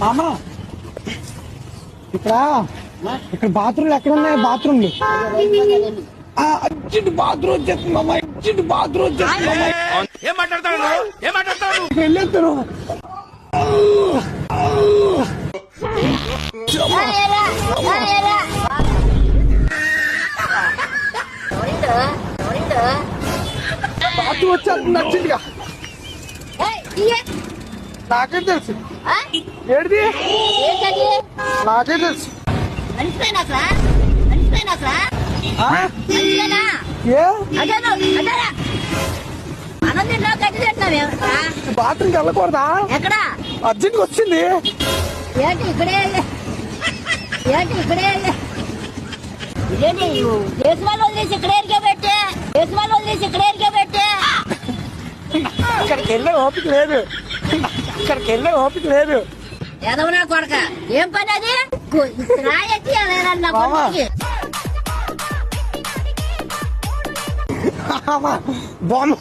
మామ ఇక్కడ బాత్రూమ్లు ఎక్కడ ఉన్నాయి? బాత్రూమ్లు అర్జెంట్ బాత్రూమ్ వచ్చేస్తుంది మామ, అర్జెంట్ బాత్రూమ్ వచ్చేస్తుంది. ఏం మాట్లాడతాడు వెళ్ళేస్తాను. బాత్రూమ్ వచ్చేస్తుంది అర్జెంట్ గా. నాకే తెలుసు ఏడిది, నాకే తెలుసు. బాత్రూమ్కి వెళ్ళకూడదా? ఎక్కడ అర్జెంట్ వచ్చింది. ఏంటి ఇక్కడే ఇదేంటి దేశవాళ్ళు వదిలేసి ఇక్కడే పెట్టే, దేశవాళ్ళు వదిలేసి ఇక్కడే పెట్టే. ఇక్కడికి వెళ్ళే ఓపిక లేదు, ఇక్కడికి వెళ్ళే ఓపిక లేదు. ఎదవనా కొడక, ఏం పని అది? రాయచ్చి బొమ్మ